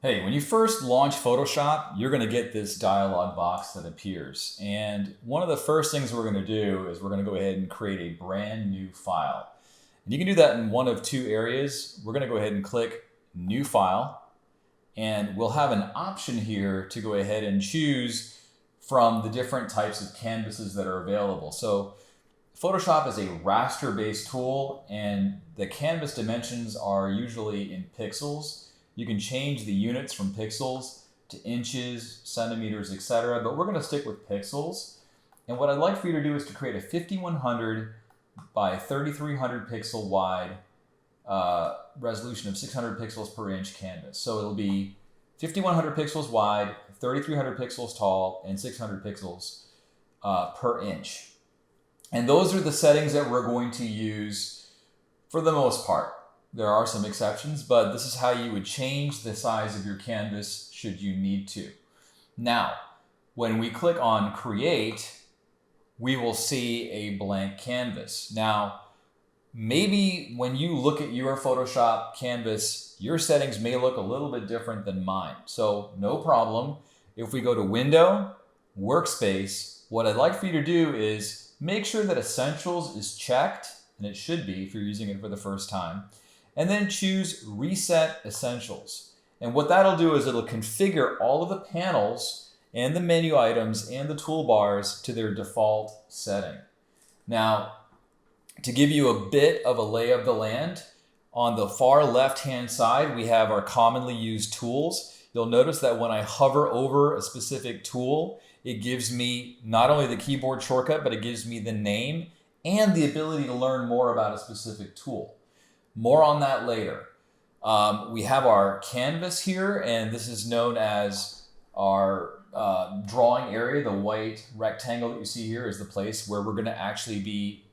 Hey, when you first launch Photoshop, you're going to get this dialog box that appears. And one of the first things we're going to do is we're going to go ahead and create a brand new file. And you can do that in one of two areas. We're going to go ahead and click New File. And we'll have an option here to go ahead and choose from the different types of canvases that are available. So Photoshop is a raster-based tool, and the canvas dimensions are usually in pixels. You can change the units from pixels to inches, centimeters, etc., but we're going to stick with pixels. And what I'd like for you to do is to create a 5100 by 3300 pixel wide resolution of 600 pixels per inch canvas. So it'll be 5100 pixels wide, 3300 pixels tall, and 600 pixels per inch. And those are the settings that we're going to use for the most part. There are some exceptions, but this is how you would change the size of your canvas should you need to. Now, when we click on Create, we will see a blank canvas. Now, maybe when you look at your Photoshop canvas, your settings may look a little bit different than mine. So no problem. If we go to Window, Workspace, what I'd like for you to do is make sure that Essentials is checked, and it should be if you're using it for the first time. And then choose Reset Essentials. And what that'll do is it'll configure all of the panels and the menu items and the toolbars to their default setting. Now, to give you a bit of a lay of the land, on the far left-hand side, we have our commonly used tools. You'll notice that when I hover over a specific tool, it gives me not only the keyboard shortcut, but it gives me the name and the ability to learn more about a specific tool. More on that later. We have our canvas here, and this is known as our drawing area. The white rectangle that you see here is the place where we're going to actually be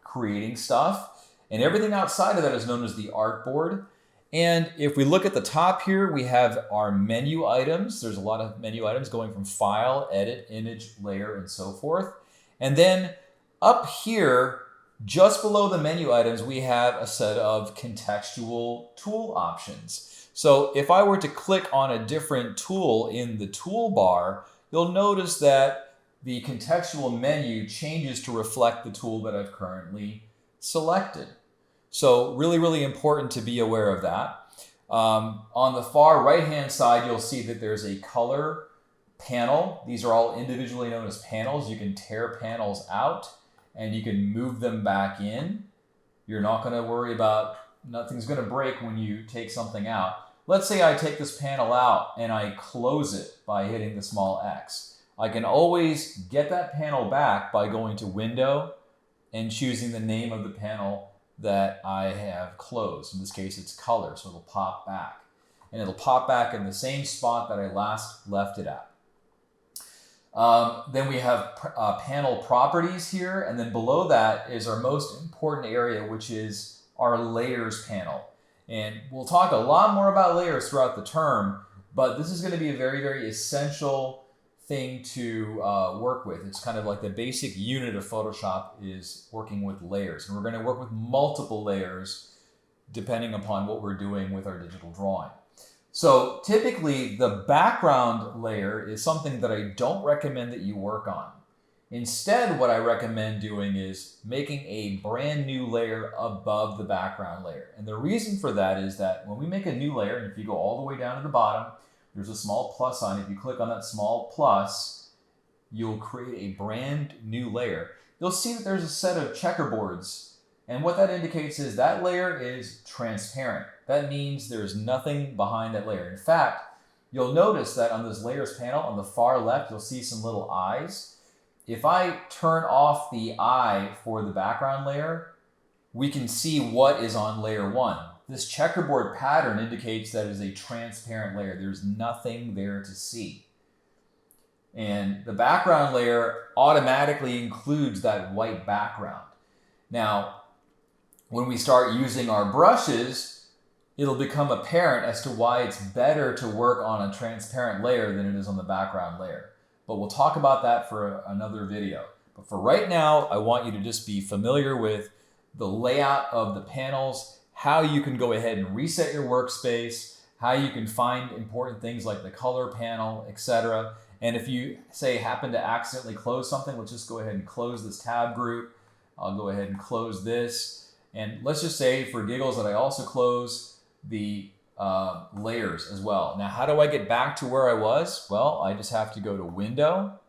creating stuff. And everything outside of that is known as the artboard. And if we look at the top here, we have our menu items. There's a lot of menu items going from File, Edit, Image, Layer, and so forth. And then up here, just below the menu items, we have a set of contextual tool options. So if I were to click on a different tool in the toolbar, you'll notice that the contextual menu changes to reflect the tool that I've currently selected. So really, really important to be aware of that. On the far right-hand side, you'll see that there's a color panel. These are all individually known as panels. You can tear panels out and you can move them back in. You're not going to worry about, nothing's going to break when you take something out. Let's say I take this panel out and I close it by hitting the small X. I can always get that panel back by going to Window and choosing the name of the panel that I have closed. In this case, it's color, so it'll pop back. And it'll pop back in the same spot that I last left it at. Then we have panel properties here, and then below that is our most important area, which is our layers panel. And we'll talk a lot more about layers throughout the term, but this is going to be a very, very essential thing to work with. It's kind of like the basic unit of Photoshop is working with layers. And we're going to work with multiple layers depending upon what we're doing with our digital drawing. So typically the background layer is something that I don't recommend that you work on. Instead, what I recommend doing is making a brand new layer above the background layer. And the reason for that is that when we make a new layer, and if you go all the way down to the bottom, there's a small plus sign. If you click on that small plus, you'll create a brand new layer. You'll see that there's a set of checkerboards. And what that indicates is that layer is transparent. That means there's nothing behind that layer. In fact, you'll notice that on this layers panel on the far left, you'll see some little eyes. If I turn off the eye for the background layer, we can see what is on layer 1. This checkerboard pattern indicates that it is a transparent layer. There's nothing there to see. And the background layer automatically includes that white background. Now, when we start using our brushes, it'll become apparent as to why it's better to work on a transparent layer than it is on the background layer. But we'll talk about that for another video. But for right now, I want you to just be familiar with the layout of the panels, how you can go ahead and reset your workspace, how you can find important things like the color panel, etc. And if you say happen to accidentally close something, let's just go ahead and close this tab group. I'll go ahead and close this. And let's just say for giggles that I also close the layers as well. Now, how do I get back to where I was? Well, I just have to go to Window,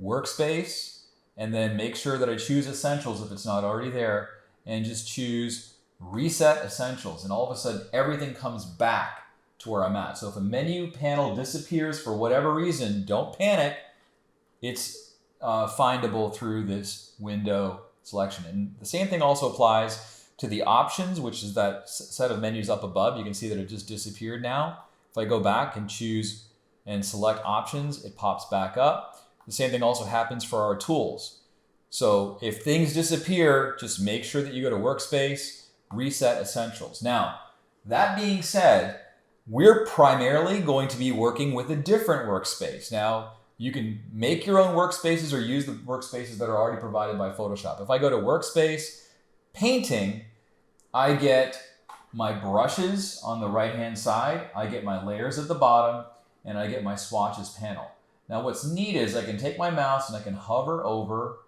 Workspace, and then make sure that I choose Essentials if it's not already there, and just choose Reset Essentials. And all of a sudden, everything comes back to where I'm at. So if a menu panel disappears for whatever reason, don't panic. It's findable through this window selection. And the same thing also applies to the options, which is that set of menus up above. You can see that it just disappeared now. If I go back and choose and select options, it pops back up. The same thing also happens for our tools. So if things disappear, just make sure that you go to Workspace, Reset Essentials. Now, that being said, we're primarily going to be working with a different workspace. Now, you can make your own workspaces or use the workspaces that are already provided by Photoshop. If I go to Workspace, Painting, I get my brushes on the right-hand side, I get my layers at the bottom, and I get my swatches panel. Now, what's neat is I can take my mouse and I can hover over.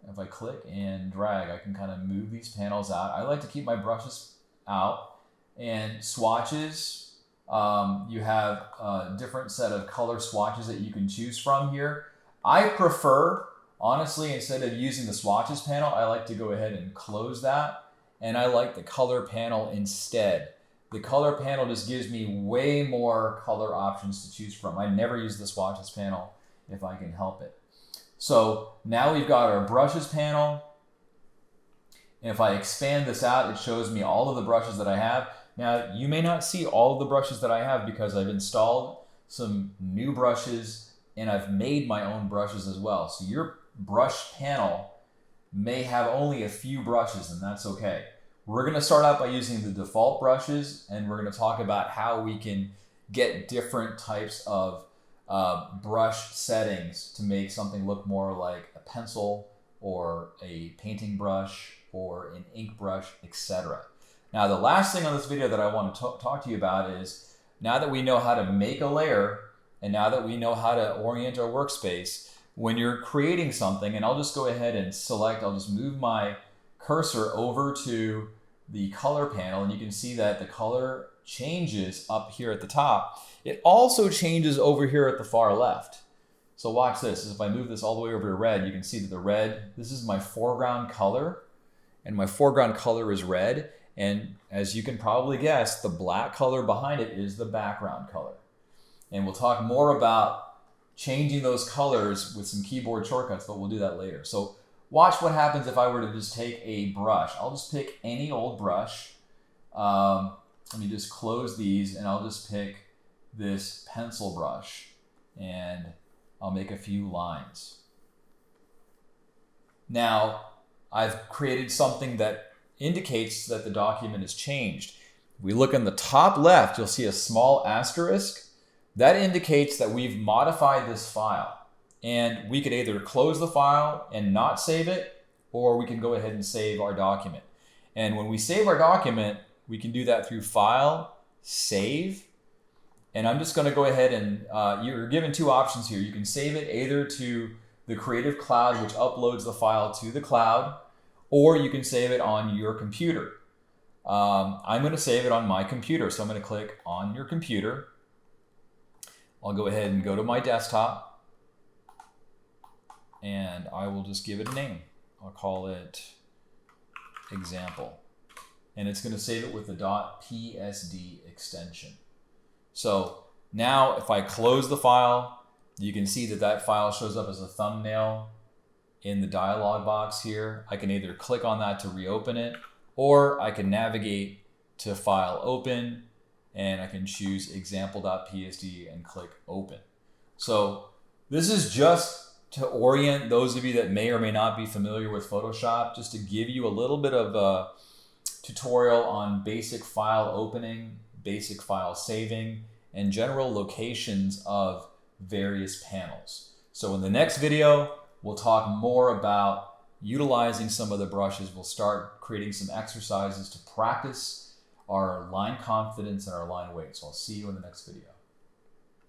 If I click and drag, I can kind of move these panels out. I like to keep my brushes out. And swatches, you have a different set of color swatches that you can choose from here. I prefer, honestly, instead of using the swatches panel, I like to go ahead and close that. And I like the color panel instead. The color panel just gives me way more color options to choose from. I never use the swatches panel if I can help it. So now we've got our brushes panel. And if I expand this out, it shows me all of the brushes that I have. Now, you may not see all of the brushes that I have because I've installed some new brushes and I've made my own brushes as well. So your brush panel may have only a few brushes, and that's okay. We're going to start out by using the default brushes, and we're going to talk about how we can get different types of brush settings to make something look more like a pencil or a painting brush or an ink brush, etc. Now, the last thing on this video that I want to talk to you about is, now that we know how to make a layer and now that we know how to orient our workspace, when you're creating something, and I'll just go ahead and select, I'll just move my cursor over to the color panel, and you can see that the color changes up here at the top. It also changes over here at the far left. So watch this. If I move this all the way over to red, you can see that the red, this is my foreground color, and my foreground color is red. And as you can probably guess, the black color behind it is the background color. And we'll talk more about changing those colors with some keyboard shortcuts, but we'll do that later. So watch what happens if I were to just take a brush. I'll just pick any old brush. Let me just close these, and I'll just pick this pencil brush, and I'll make a few lines. Now, I've created something that indicates that the document has changed. If we look in the top left, you'll see a small asterisk. That indicates that we've modified this file. And we could either close the file and not save it, or we can go ahead and save our document. And when we save our document, we can do that through File, Save. And I'm just going to go ahead and, you're given two options here. You can save it either to the Creative Cloud, which uploads the file to the cloud, or you can save it on your computer. I'm going to save it on my computer. So I'm going to click on your computer. I'll go ahead and go to my desktop, and I will just give it a name. I'll call it example. And it's going to save it with the .psd extension. So now if I close the file, you can see that that file shows up as a thumbnail in the dialog box here. I can either click on that to reopen it, or I can navigate to File, Open, and I can choose example.psd and click Open. So this is just to orient those of you that may or may not be familiar with Photoshop, just to give you a little bit of a tutorial on basic file opening, basic file saving, and general locations of various panels. So in the next video, we'll talk more about utilizing some of the brushes. We'll start creating some exercises to practice our line confidence and our line weight. So I'll see you in the next video.